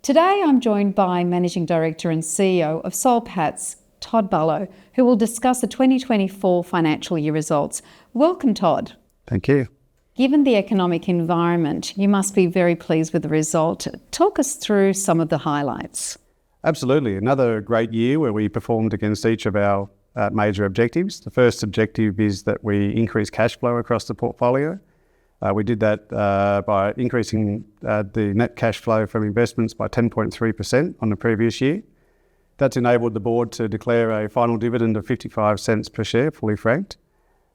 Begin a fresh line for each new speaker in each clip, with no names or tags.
Today I'm joined by Managing Director and CEO of Soul Patts, Todd Barlow, who will discuss the 2024 financial year results. Welcome, Todd.
Thank you.
Given the economic environment, you must be very pleased with the result. Talk us through some of the highlights.
Absolutely. Another great year where we performed against each of our major objectives. The first objective is that we increase cash flow across the portfolio. We did that by increasing the net cash flow from investments by 10.3% on the previous year. That's enabled the board to declare a final dividend of 55 cents per share, fully franked,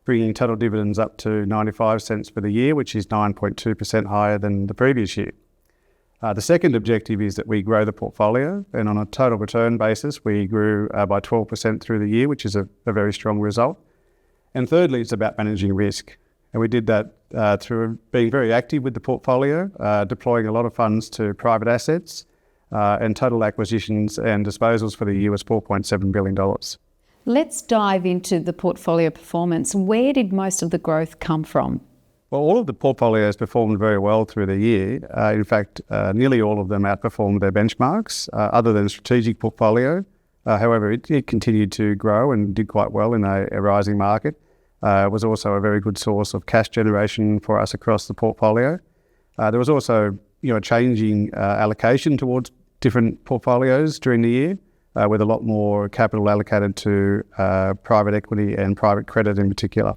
bringing total dividends up to 95 cents for the year, which is 9.2% higher than the previous year. The second objective is that we grow the portfolio, and on a total return basis, we grew by 12% through the year, which is a very strong result. And thirdly, it's about managing risk. And we did that through being very active with the portfolio, deploying a lot of funds to private assets, and total acquisitions and disposals for the year was $4.7 billion.
Let's dive into the portfolio performance. Where did most of the growth come from?
Well, all of the portfolios performed very well through the year. In fact, nearly all of them outperformed their benchmarks, other than strategic portfolio. However, it continued to grow and did quite well in a rising market. It was also a very good source of cash generation for us across the portfolio. There was also, a changing allocation towards different portfolios during the year, with a lot more capital allocated to private equity and private credit in particular.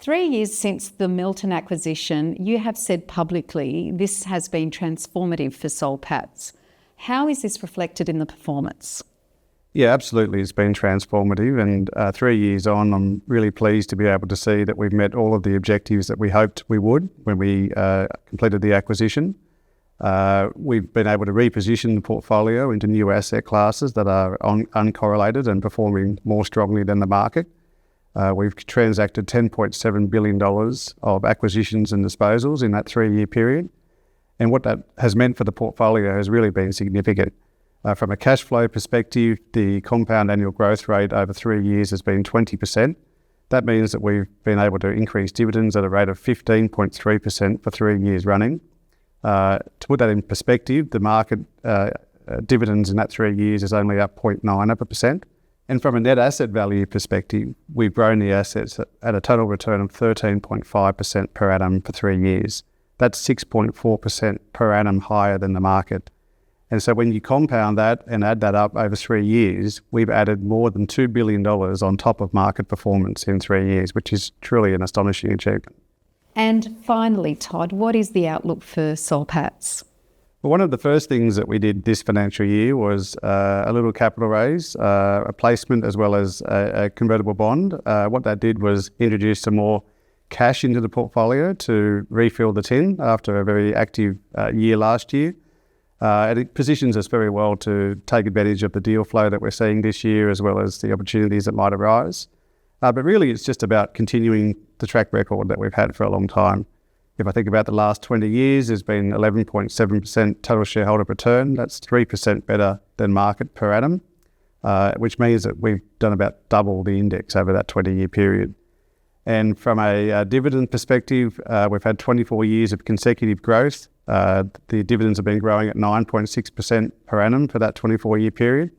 3 years since the Milton acquisition, you have said publicly this has been transformative for Soul Patts. How is this reflected in the performance?
Yeah, absolutely. It's been transformative, and 3 years on, I'm really pleased to be able to see that we've met all of the objectives that we hoped we would when we completed the acquisition. We've been able to reposition the portfolio into new asset classes that are uncorrelated and performing more strongly than the market. We've transacted $10.7 billion of acquisitions and disposals in that 3-year period. And what that has meant for the portfolio has really been significant. From a cash flow perspective, the compound annual growth rate over 3 years has been 20%. That means that we've been able to increase dividends at a rate of 15.3% for 3 years running. To put that in perspective, the market dividends in that 3 years is only up 0.9%. And from a net asset value perspective, we've grown the assets at a total return of 13.5% per annum for 3 years. That's 6.4% per annum higher than the market. And so when you compound that and add that up over 3 years, we've added more than $2 billion on top of market performance in 3 years, which is truly an astonishing achievement.
And finally, Todd, what is the outlook for Soul Patts?
Well, one of the first things that we did this financial year was a little capital raise, a placement as well as a convertible bond. What that did was introduce some more cash into the portfolio to refill the tin after a very active year last year. And it positions us very well to take advantage of the deal flow that we're seeing this year as well as the opportunities that might arise. But really it's just about continuing the track record that we've had for a long time. If I think about the last 20 years, there's been 11.7% total shareholder return. That's 3% better than market per annum, which means that we've done about double the index over that 20-year period. And from a dividend perspective, we've had 24 years of consecutive growth. The dividends have been growing at 9.6% per annum for that 24-year period.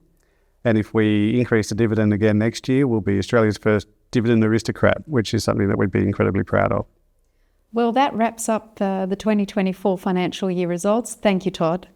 And if we increase the dividend again next year, we'll be Australia's first dividend aristocrat, which is something that we'd be incredibly proud of.
Well, that wraps up the 2024 financial year results. Thank you, Todd.